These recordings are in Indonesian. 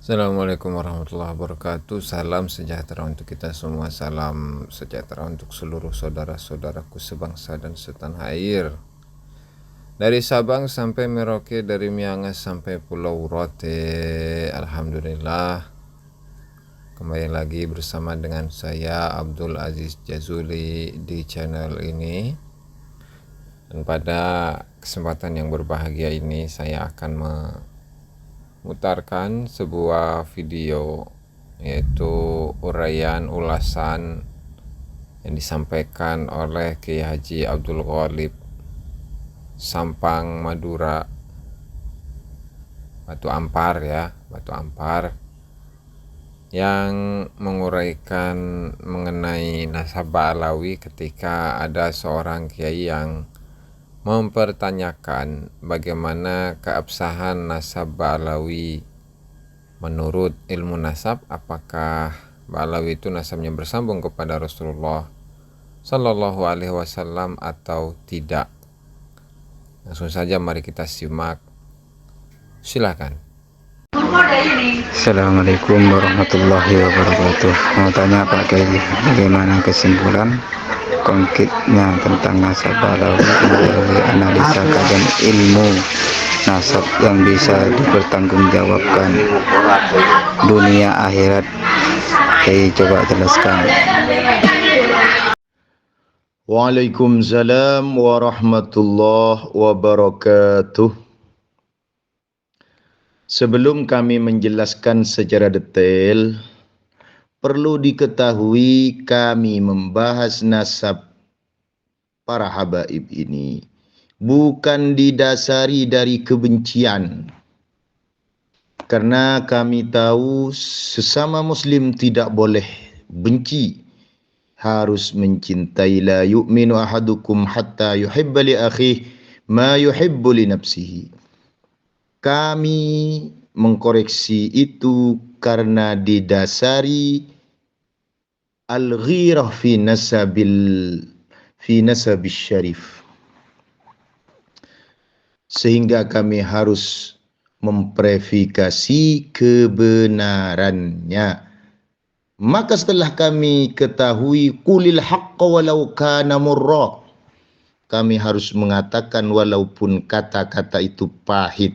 Assalamualaikum warahmatullahi wabarakatuh. Salam sejahtera untuk kita semua. Salam sejahtera untuk seluruh saudara-saudaraku sebangsa dan setanah air. Dari Sabang sampai Merauke, dari Miangas sampai Pulau Rote. Alhamdulillah, kembali lagi bersama dengan saya Abdul Aziz Jazuli di channel ini. Dan pada kesempatan yang berbahagia ini saya akan memutarkan sebuah video, yaitu uraian ulasan yang disampaikan oleh Kiai Haji Abdul Ghalib Sampang Madura, Batu Ampar yang menguraikan mengenai nasabah Alawi ketika ada seorang kiai yang mempertanyakan bagaimana keabsahan nasabah Alawi menurut ilmu nasab, apakah Alawi itu nasabnya bersambung kepada Rasulullah Sallallahu Alaihi Wasallam atau tidak. Langsung saja mari kita simak. Silakan. Assalamualaikum warahmatullahi wabarakatuh. Mau tanya Pak Kiai, bagaimana kesimpulan konkretnya tentang nasabah Alawi melalui analisa kajian ilmu nasab yang bisa dipertanggungjawabkan dunia akhirat? Kiai coba jelaskan. Waalaikumsalam warahmatullahi wabarakatuh. Sebelum kami menjelaskan secara detail, perlu diketahui kami membahas nasab para habaib ini bukan didasari dari kebencian. Karena kami tahu sesama muslim tidak boleh benci, harus mencintai. La yu'minu ahadukum hatta yuhibba li akhihi ma yuhibbu li nafsihi. Kami mengkoreksi itu karena didasari al-ghirah fi nasabil syarif, sehingga kami harus memverifikasi kebenarannya. Maka setelah kami ketahui qulil haqqa walau kana murra, kami harus mengatakan walaupun kata-kata itu pahit.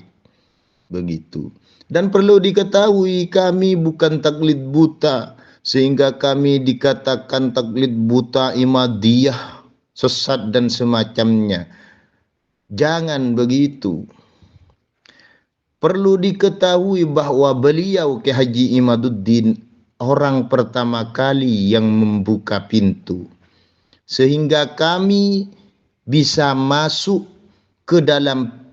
Begitu. Dan perlu diketahui kami bukan taklid buta, sehingga kami dikatakan taklid buta, imadiyah, sesat dan semacamnya. Jangan begitu. Perlu diketahui bahwa beliau Kiai Haji Imaduddin orang pertama kali yang membuka pintu, sehingga kami bisa masuk ke dalam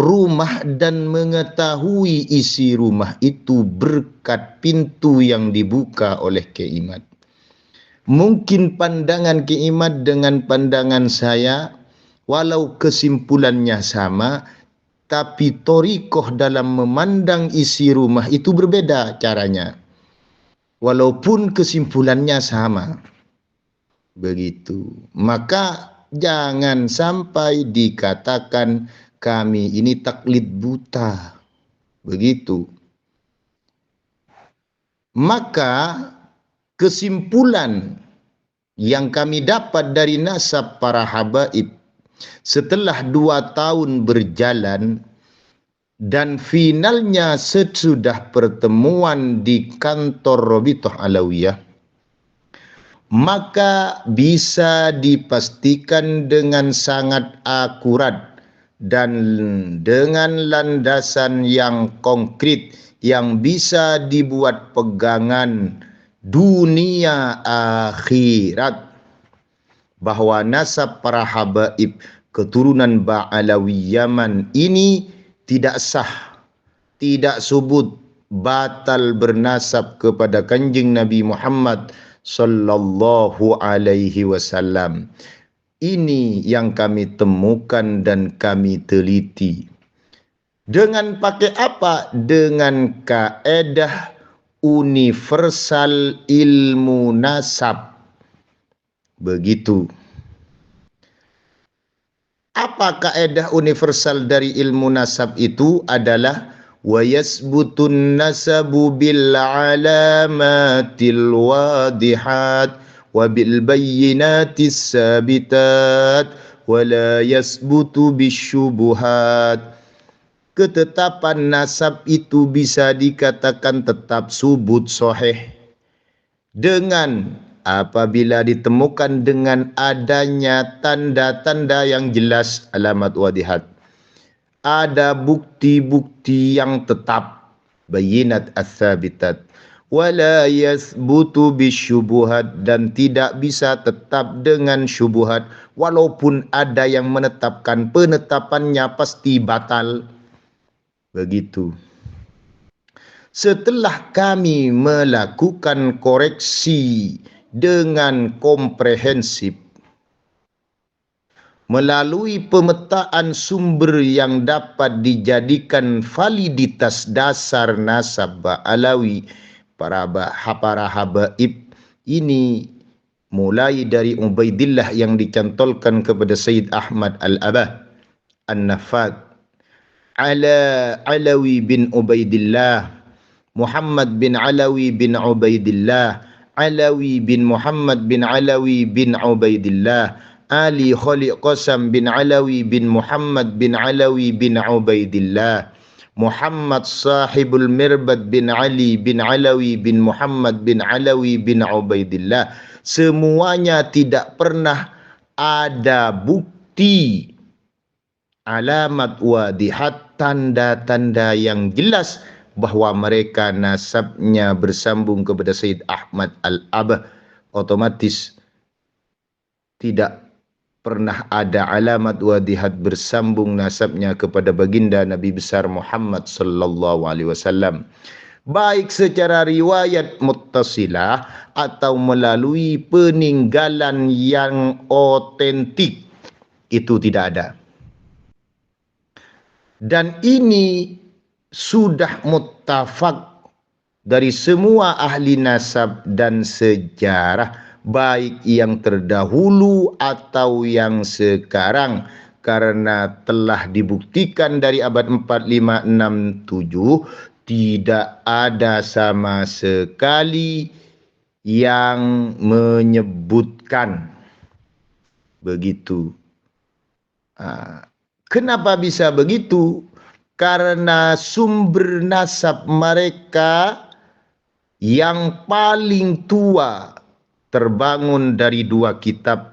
rumah dan mengetahui isi rumah itu berkat pintu yang dibuka oleh Kiai Imad. Mungkin pandangan Kiai Imad dengan pandangan saya, walau kesimpulannya sama, tapi thoriqoh dalam memandang isi rumah itu berbeda caranya, walaupun kesimpulannya sama. Begitu. Maka jangan sampai dikatakan kami ini taklid buta. Begitu. Maka kesimpulan yang kami dapat dari nasab para habaib setelah 2 tahun berjalan dan finalnya sesudah pertemuan di kantor Rabithah Alawiyah, maka bisa dipastikan dengan sangat akurat dan dengan landasan yang konkret yang bisa dibuat pegangan dunia akhirat, bahwa nasab para habaib keturunan Ba'alawi Yaman ini tidak sah, tidak subut, batal bernasab kepada Kanjeng Nabi Muhammad sallallahu alaihi wasallam. Ini yang kami temukan dan kami teliti. Dengan pakai apa? Dengan kaedah universal ilmu nasab. Begitu. Apa kaedah universal dari ilmu nasab itu? Adalah wa yasbutun nasabu bil alamatil wadihat wa bil bayyinatis sabitat wa la yasbutu bisyubuhat. Ketetapan nasab itu bisa dikatakan tetap subut sahih dengan apabila ditemukan dengan adanya tanda-tanda yang jelas, alamat wadihat. Ada bukti-bukti yang tetap, bayinat as-sabitat. Wala yasbutu bisyubuhat, dan tidak bisa tetap dengan syubuhat. Walaupun ada yang menetapkan, penetapannya pasti batal. Begitu. Setelah kami melakukan koreksi dengan komprehensif melalui pemetaan sumber yang dapat dijadikan validitas dasar nasab Ba'alawi, para habaib ini mulai dari Ubaidillah yang dicantolkan kepada Sayyid Ahmad Al-Abah An-Nafad, Alawi bin Ubaidillah, Muhammad bin Alawi bin Ubaidillah, Alawi bin Muhammad bin Alawi bin Ubaidillah, Ali Khaliq Qasam bin Alawi bin Muhammad bin Alawi bin Ubaidillah, Muhammad Sahibul Mirbad bin Ali bin Alawi bin Muhammad bin Alawi bin Ubaidillah. Semuanya tidak pernah ada bukti alamat wadihat, tanda-tanda yang jelas bahwa mereka nasabnya bersambung kepada Sayyid Ahmad Al-Abah. Otomatis tidak pernah ada alamat wadihat bersambung nasabnya kepada baginda Nabi besar Muhammad sallallahu alaihi wasallam, baik secara riwayat muttasilah atau melalui peninggalan yang otentik, itu tidak ada. Dan ini sudah muttafaq dari semua ahli nasab dan sejarah, baik yang terdahulu atau yang sekarang, karena telah dibuktikan dari abad 4, 5, 6, 7 tidak ada sama sekali yang menyebutkan begitu. Kenapa bisa begitu? Karena sumber nasab mereka yang paling tua terbangun dari dua kitab.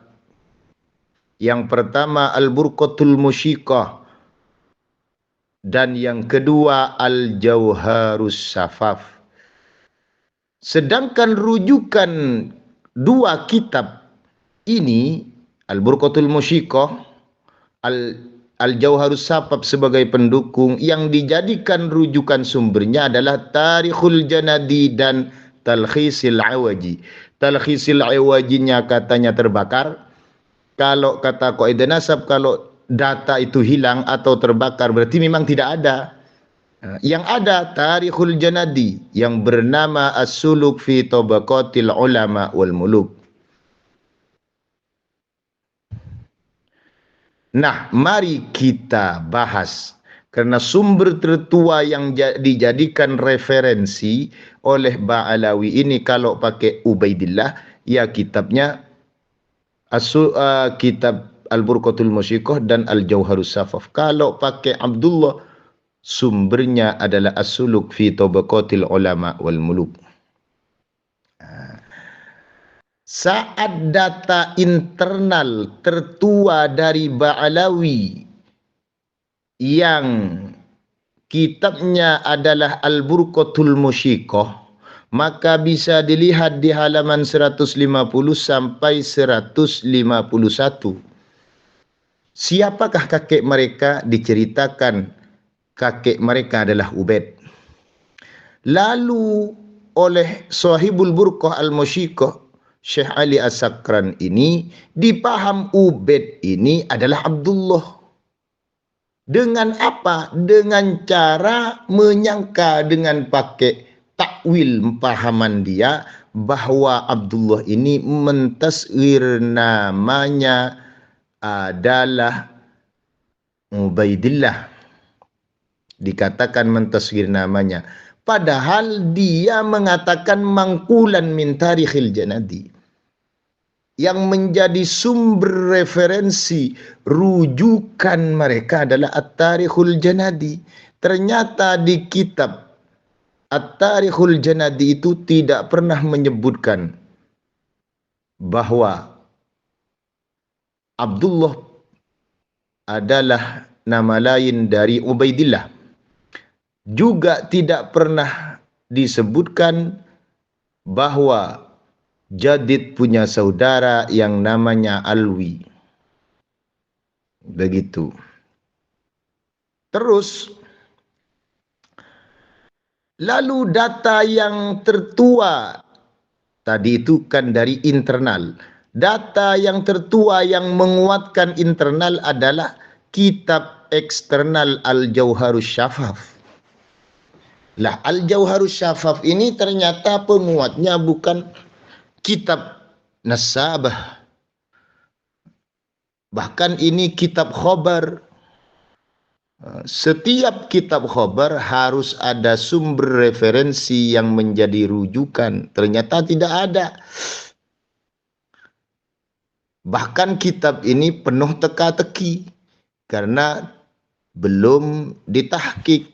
Yang pertama Al-Burqatul Musyiqah, dan yang kedua Al-Jauharus Safaf. Sedangkan rujukan dua kitab ini, Al-Burqatul Musyiqah, Al-Jauharus Safaf sebagai pendukung, yang dijadikan rujukan sumbernya adalah Tarikhul Janadi dan Talkhisil Awaji. Talkhisil Awajinya katanya terbakar. Kalau kata kaidah nasab, kalau data itu hilang atau terbakar berarti memang tidak ada. Yang ada Tarikhul Janadi yang bernama As-Suluk fi Tabaqatil Ulama wal Muluk. Nah, mari kita bahas, karena sumber tertua yang dijadikan referensi oleh Ba'alawi ini kalau pakai Ubaidillah, ya kitabnya kitab Al-Burqatul Musyiqah dan Al-Jauharus Safaf. Kalau pakai Abdullah, sumbernya adalah As-Suluk fi Tabaqatil Ulama wal Muluk. Saat data internal tertua dari Ba'alawi yang kitabnya adalah Al-Burqatul Musyiqah, maka bisa dilihat di halaman 150 sampai 151. Siapakah kakek mereka? Diceritakan kakek mereka adalah Ubaid. Lalu oleh Sahibul Burqah Al-Musyiqah, Syekh Ali As-Sakran ini, dipaham Ubaid ini adalah Abdullah. Dengan apa? Dengan cara menyangka dengan pakai takwil pahaman dia bahwa Abdullah ini mentasghir namanya adalah Ubaidillah. dikatakan mentasghir namanya. Padahal dia mengatakan mangkulan min tarikhil janadi. Yang menjadi sumber referensi rujukan mereka adalah At-Tarikhul Janadi. Ternyata di kitab At-Tarikhul Janadi itu tidak pernah menyebutkan bahwa Abdullah adalah nama lain dari Ubaidillah. Juga tidak pernah disebutkan bahwa Jadid punya saudara yang namanya Alwi. Begitu. Terus, lalu data yang tertua, tadi itu kan dari internal. Data yang tertua yang menguatkan internal adalah kitab eksternal Al-Jauharus Syafaf. Lah, Al-Jauharus Syafaf ini ternyata penguatnya bukan kitab Nasabah. Bahkan ini kitab khobar. Setiap kitab khobar harus ada sumber referensi yang menjadi rujukan. Ternyata tidak ada. Bahkan kitab ini penuh teka-teki karena belum ditahqiq.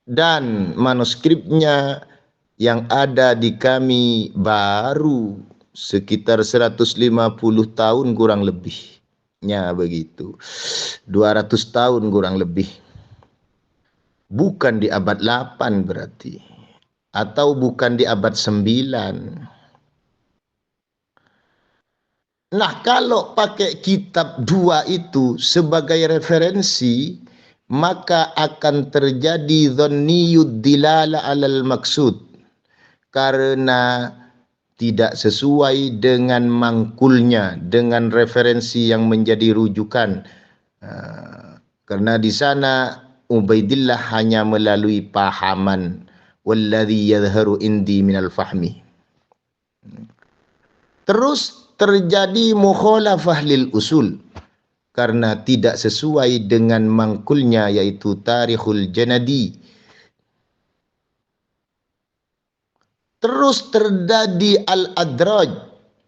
Dan manuskripnya yang ada di kami baru sekitar 150 tahun kurang lebihnya begitu. 200 tahun kurang lebih. Bukan di abad 8 berarti. Atau bukan di abad 9. Nah, kalau pakai kitab 2 itu sebagai referensi, maka akan terjadi dhanniyud dilala alal maksud. Karena tidak sesuai dengan mangkulnya, dengan referensi yang menjadi rujukan. Karena di sana Ubaidillah hanya melalui pahaman. Walladhi yadharu indi minal fahmi. Terus terjadi mukhalafah lil usul. Karena tidak sesuai dengan mangkulnya yaitu Tarikhul Janadi. Terus terjadi Al-Adraj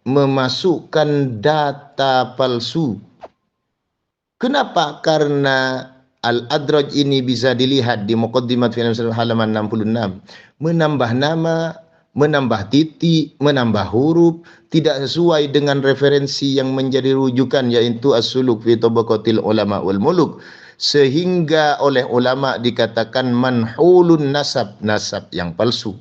memasukkan data palsu. Kenapa? Karena Al-Adraj ini bisa dilihat di Muqaddimat fi halaman 66. Menambah nama, menambah titik, menambah huruf, tidak sesuai dengan referensi yang menjadi rujukan yaitu as-suluk fi tabaqatil ulama wal muluk, sehingga oleh ulama dikatakan manhulun nasab, nasab yang palsu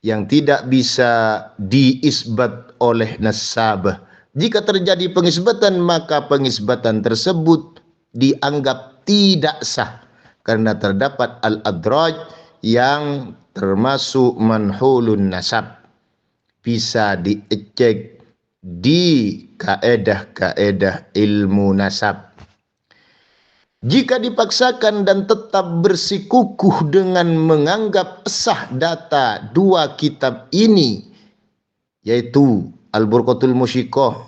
yang tidak bisa diisbat oleh nasabah. Jika terjadi pengisbatan, maka pengisbatan tersebut dianggap tidak sah karena terdapat al-adraj yang termasuk manhulun nasab. Bisa dicek di kaedah-kaedah ilmu nasab. Jika dipaksakan dan tetap bersikukuh dengan menganggap sah data 2 kitab ini, yaitu Al-Burqatul Musyiqah,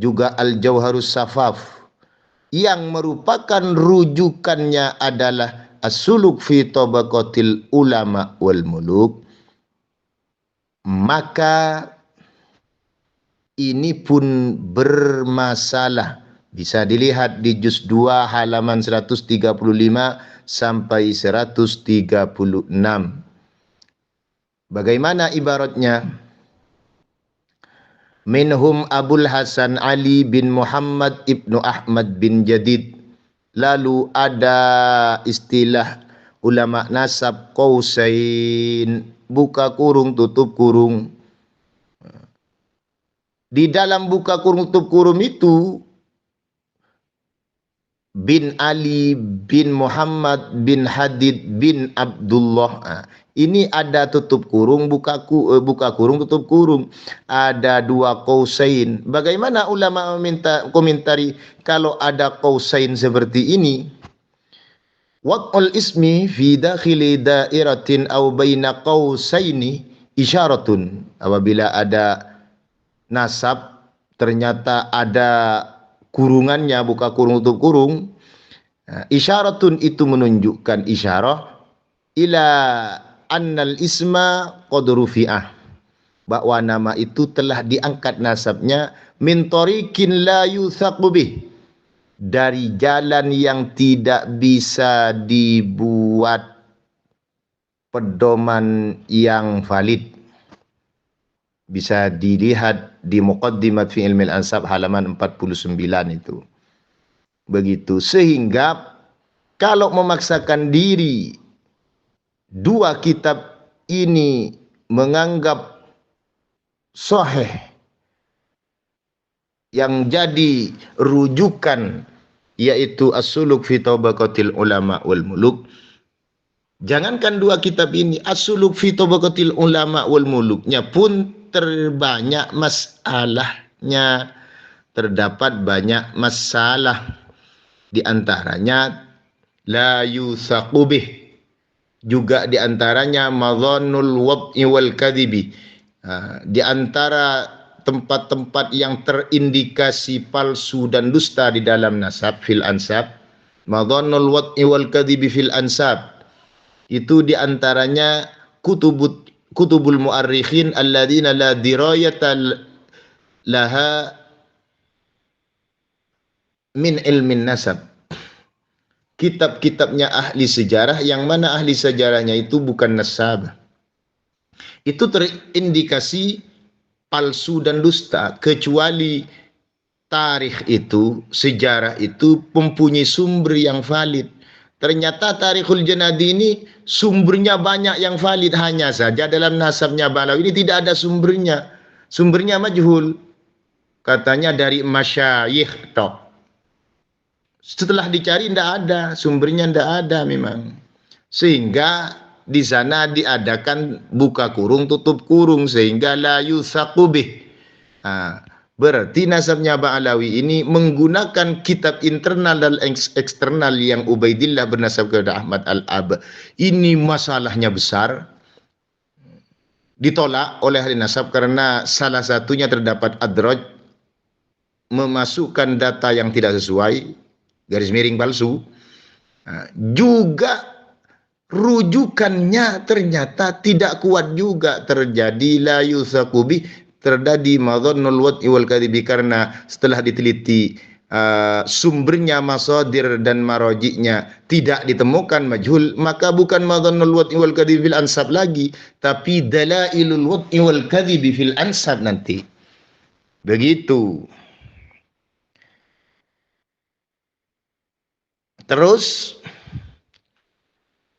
juga Al-Jauharus Safaf, yang merupakan rujukannya adalah As-Suluk fi Tabaqatil Ulama wal Muluk, maka ini pun bermasalah. Bisa dilihat di juz 2 halaman 135 sampai 136. Bagaimana ibaratnya? Minhum Abul Hasan Ali bin Muhammad ibnu Ahmad bin Jadid. Lalu ada istilah ulama nasab qausain, buka kurung tutup kurung. Di dalam buka kurung tutup kurung itu bin Ali bin Muhammad bin Hadid bin Abdullah. Ini ada tutup kurung, buka kurung, tutup kurung. Ada 2 qausain. Bagaimana ulama meminta komentari kalau ada qausain seperti ini? Wad'ul ismi fi dakhili dairatin aw baina qausaini isyaratun. Apabila ada nasab ternyata ada kurungannya, buka kurung tutup kurung, Isyaratun itu menunjukkan isyarah ila annal isma qad rufi'ah, bahwa nama itu telah diangkat nasabnya min tariqin la yuthaqu bih, dari jalan yang tidak bisa dibuat pedoman yang valid. Bisa dilihat di Muqaddimat fi Ilmil Ansab halaman 49 itu. Begitu. Sehingga kalau memaksakan diri dua kitab ini menganggap sahih, yang jadi rujukan yaitu As-Suluk fi Tabaqatil Ulama wal Muluk. Jangankan dua kitab ini, As-Suluk fi Tabaqatil Ulama wal Muluknya pun terbanyak masalahnya, terdapat banyak masalah, di antaranya la yuthaqu bih, juga di antaranya madhannul wad'i wal kadhibi, di antara tempat-tempat yang terindikasi palsu dan dusta di dalam nasab fil ansab, madhannul wad'i wal kadhibi fil ansab, itu di antaranya kutubul muarrikhin alladzina la dirayata laha min ilmin nasab, kitab-kitabnya ahli sejarah yang mana ahli sejarahnya itu bukan nasab, itu terindikasi palsu dan dusta, kecuali tarikh itu, sejarah itu mempunyai sumber yang valid. Ternyata Tarikhul Janadi ini sumbernya banyak yang valid, hanya saja dalam nasabnya Balawi ini tidak ada sumbernya. Sumbernya majhul. Katanya dari masyayikh tok. Setelah dicari tidak ada, sumbernya tidak ada memang. Sehingga di sana diadakan buka kurung tutup kurung sehingga la yuthaqu bih. Berarti nasabnya Ba'alawi ini menggunakan kitab internal dan eksternal yang Ubaidillah bernasab kepada Ahmad Al-Ab. Ini masalahnya besar. Ditolak oleh ahli nasab karena salah satunya terdapat adraj, memasukkan data yang tidak sesuai, garis miring palsu. Juga rujukannya ternyata tidak kuat juga, terjadi la yuthaqu bih, terjadi madhannul wad'i wal kadhibi, karena setelah diteliti sumbernya, masadir dan marajiknya tidak ditemukan, majhul, maka bukan madhannul wad'i wal kadhibi fil ansab lagi, tapi dalailul wad'i wal kadhibi fil ansab nanti. Begitu. Terus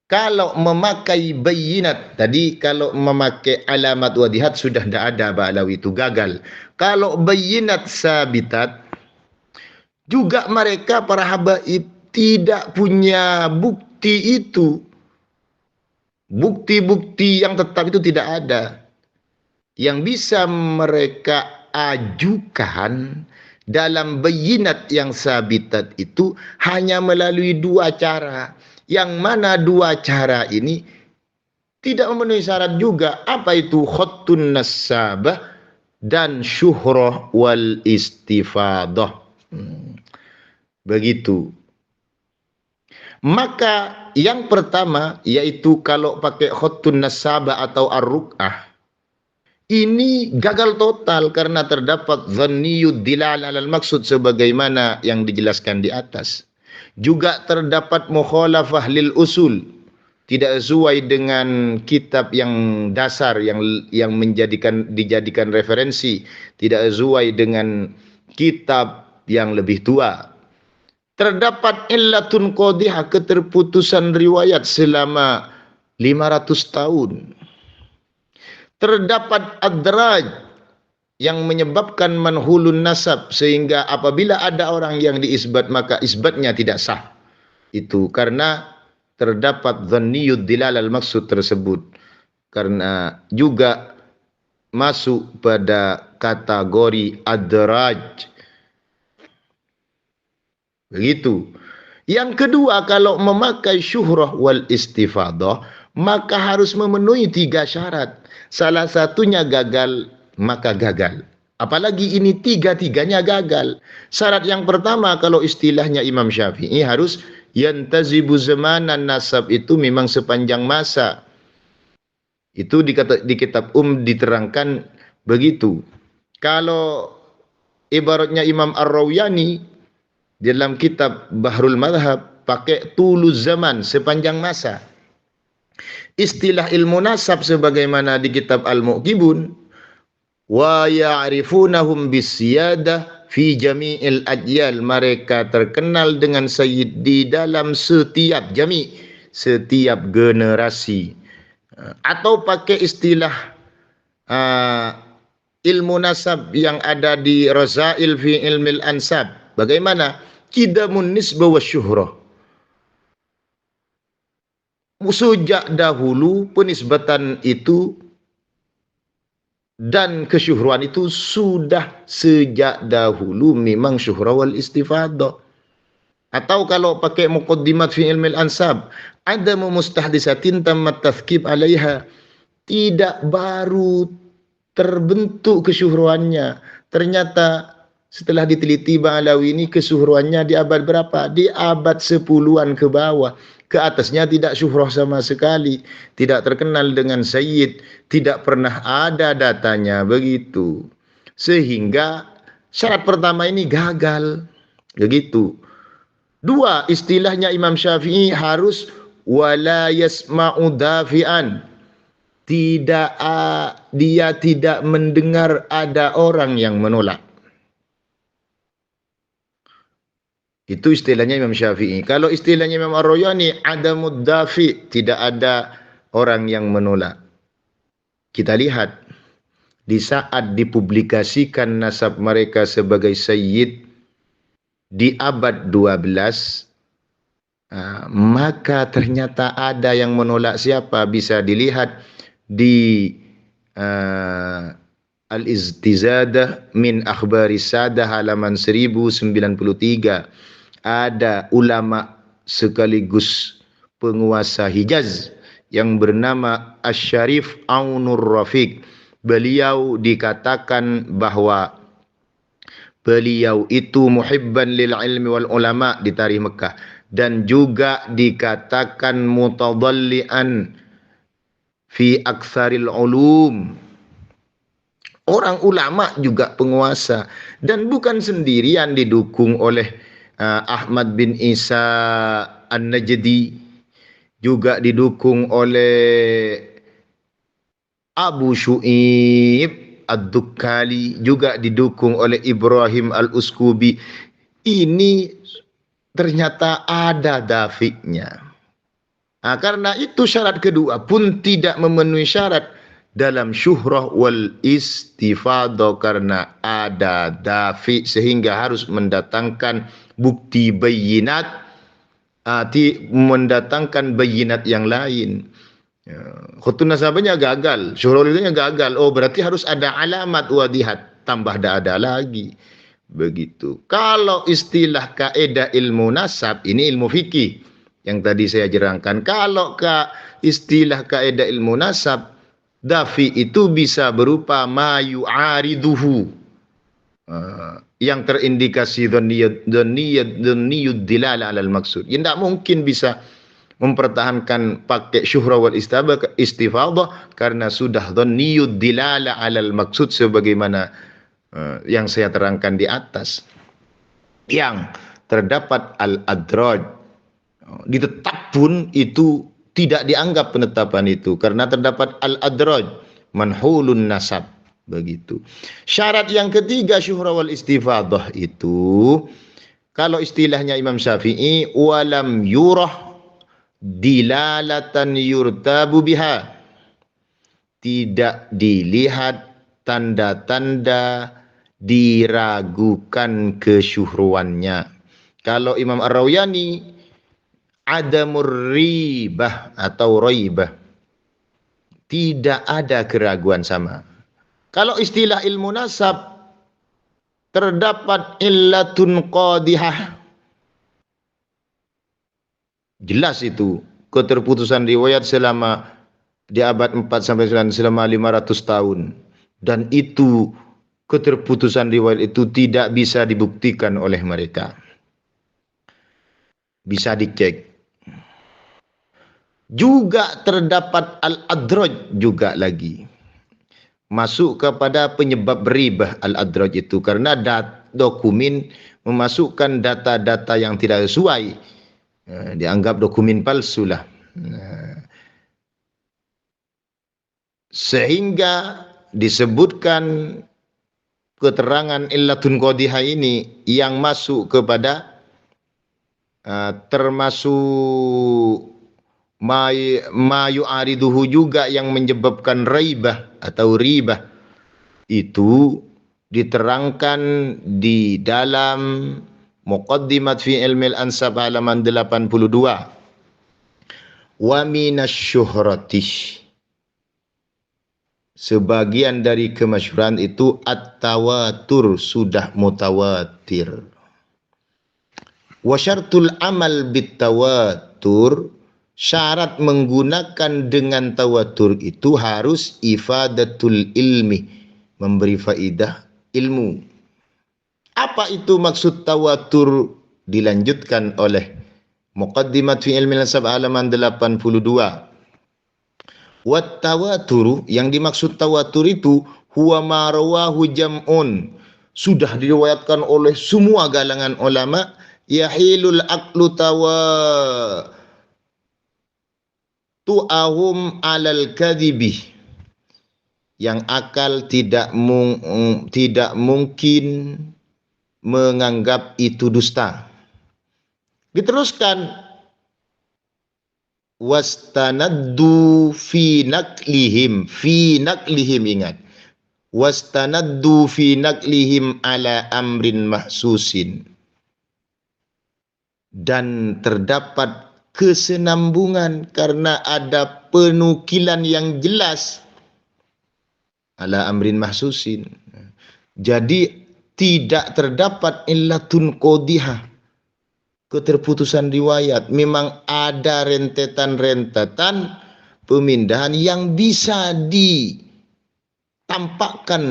kalau memakai bayinat tadi, kalau memakai alamat wadihat sudah tidak ada, Ba'alawi itu gagal. Kalau bayinat sabitat, juga mereka para habaib tidak punya bukti itu. Bukti-bukti yang tetap itu tidak ada. Yang bisa mereka ajukan dalam bayinat yang sabitat itu hanya melalui dua cara. Yang mana dua cara ini tidak memenuhi syarat juga. Apa itu? Khattun nasabah dan syuhrah wal istifadah. Begitu. Maka yang pertama yaitu kalau pakai khattun nasabah atau ar-ruk'ah, ini gagal total karena terdapat dhanniyud dilal alal maksud sebagaimana yang dijelaskan di atas. Juga terdapat mukhalafah lil usul, tidak sesuai dengan kitab yang dasar yang dijadikan referensi, tidak sesuai dengan kitab yang lebih tua. Terdapat illatun qadhihah, keterputusan riwayat selama 500 tahun. Terdapat adraj yang menyebabkan manhulun nasab, sehingga apabila ada orang yang diisbat maka isbatnya tidak sah. Itu karena terdapat dhanniyud dilal al maksud tersebut, karena juga masuk pada kategori adraj. Begitu. Yang kedua, kalau memakai syuhrah wal istifadah maka harus memenuhi 3 syarat. Salah satunya gagal, maka gagal. Apalagi ini 3-3-nya gagal. Syarat yang pertama, kalau istilahnya Imam Syafi'i, harus yantazibu zamanan, nasab itu memang sepanjang masa. Itu di kitab diterangkan begitu. Kalau ibaratnya Imam Ar-Rawyani dalam kitab Bahrul Madhab pakai tuluz zaman, sepanjang masa. Istilah ilmu nasab sebagaimana di kitab Al-Mu'qibun, wa ya'rifunahum bisyadah fi jami'il ajyal, mereka terkenal dengan sayyid di dalam setiap setiap generasi. Atau pakai istilah ilmu nasab yang ada di Razail fi ilmil ansab, bagaimana qidamun nisbah wa syuhrah. Sejak dahulu penisbatan itu dan kesyuhruan itu sudah sejak dahulu memang syuhrah wal istifadah. Atau kalau pakai muqaddimat fi ilmil ansab, ada mustahdisatin tammat tafkib alaiha, tidak baru terbentuk kesyuhruannya. Ternyata setelah diteliti Bang Alawi ini kesyuhruannya di abad berapa? Di abad 10-an ke bawah. Ke atasnya tidak syuhrah sama sekali, tidak terkenal dengan sayyid, tidak pernah ada datanya begitu. Sehingga syarat pertama ini gagal. Begitu. Dua, istilahnya Imam Syafi'i harus wala yasma'u dafi'an. Dia tidak mendengar ada orang yang menolak. Itu istilahnya Imam Syafi'i. Kalau istilahnya Imam Ar-Rawyani, adamud dafi', tidak ada orang yang menolak. Kita lihat di saat dipublikasikan nasab mereka sebagai sayyid di abad 12, maka ternyata ada yang menolak. Siapa? Bisa dilihat di Al-Istizadah min Akhbaris Sadah halaman 1093. Ada ulama sekaligus penguasa Hijaz yang bernama Asy-Syarif Aunur Rafiq. Beliau dikatakan bahwa beliau itu muhibban lil ilmi wal ulama di tarikh Mekah, dan juga dikatakan mutadallian fi aktsaril ulum. Orang ulama juga penguasa, dan bukan sendirian, didukung oleh Ahmad bin Isa An-Najdi, juga didukung oleh Abu Syu'ib Ad-Dukkali, juga didukung oleh Ibrahim Al-Uskubi. Ini ternyata ada dafiknya. Karena itu syarat kedua pun tidak memenuhi syarat dalam syuhrah wal istifadah, karena ada dafik, sehingga harus mendatangkan bukti bayinat, mendatangkan bayinat yang lain. Khutun nasabahnya gagal, syuhrah itu gagal. Oh, berarti harus ada alamat wadihat, tambah ada lagi. Begitu. Kalau istilah kaidah ilmu nasab, ini ilmu fikih yang tadi saya jerangkan. Kalau istilah kaidah ilmu nasab, dafi itu bisa berupa ma yu'ariduhu, yang terindikasi dhanniyud dilala alal maksud. Ya, tidak mungkin bisa mempertahankan pakai syuhrah wal istifadah karena sudah dhanniyud dilala alal maksud, sebagaimana yang saya terangkan di atas. Yang terdapat al-adraj, ditetap pun itu tidak dianggap penetapan itu, karena terdapat al-adraj manhulun nasab. Begitu. Syarat yang ketiga syuhrah wal istifadah itu, kalau istilahnya Imam Syafi'i, walam yurah dilalatan yurtabu biha, tidak dilihat tanda-tanda diragukan kesyuhruannya. Kalau Imam Ar-Rawyani, adamur ribah atau raibah, tidak ada keraguan sama. Kalau istilah ilmu nasab, terdapat illatun qadihah, jelas itu keterputusan riwayat selama di abad 4 sampai 9 selama 500 tahun, dan itu keterputusan riwayat itu tidak bisa dibuktikan oleh mereka. bisa dicek. Juga terdapat al-adraj juga lagi. Masuk kepada penyebab ribah al-adraj itu karena dokumen memasukkan data-data yang tidak sesuai. Dianggap dokumen palsu lah. Sehingga disebutkan keterangan illatun qadihah ini yang masuk kepada termasuk mayu ariduhu juga yang menyebabkan raibah atau ribah, itu diterangkan di dalam Muqaddimat fi Ilmil Ansab halaman 82. Wa minasyuhrati, sebagian dari kemasyhuran itu at-tawatur, sudah mutawatir. Wa syartul amal bit-tawatur, syarat menggunakan dengan tawatur itu harus ifadatul ilmi, memberi faidah ilmu. Apa itu maksud tawatur? Dilanjutkan oleh Muqaddimat fi Ilmil Ansab halaman 82. Wat tawaturu, yang dimaksud tawatur itu huwa ma rawahu jam'un, sudah diriwayatkan oleh semua galangan ulama, yahilul aqlu tu'ahum alal kadhibi, yang akal tidak mungkin menganggap itu dusta. Diteruskan, wastanaddu fi naklihim, ingat, wastanaddu fi naklihim ala amrin mahsusin, dan terdapat kesenambungan karena ada penukilan yang jelas ala amrin mahsusin. Jadi tidak terdapat illatun qadihah, keterputusan riwayat. Memang ada rentetan-rentetan pemindahan yang bisa ditampakkan,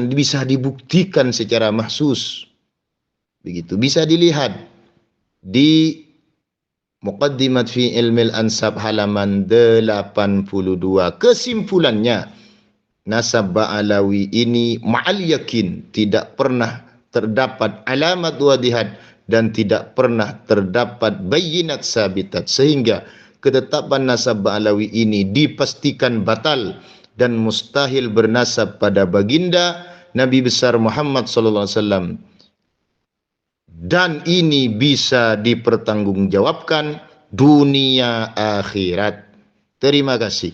bisa dibuktikan secara mahsus. Begitu, bisa dilihat di Muqaddimat fi Ilmil Ansab halaman 82. Kesimpulannya, nasab Ba'alawi ini ma'al yakin tidak pernah terdapat alamat wadihat dan tidak pernah terdapat bayinat sabitat, sehingga ketetapan nasab Ba'alawi ini dipastikan batal dan mustahil bernasab pada baginda Nabi besar Muhammad sallallahu alaihi wasallam, dan ini bisa dipertanggungjawabkan dunia akhirat. Terima kasih.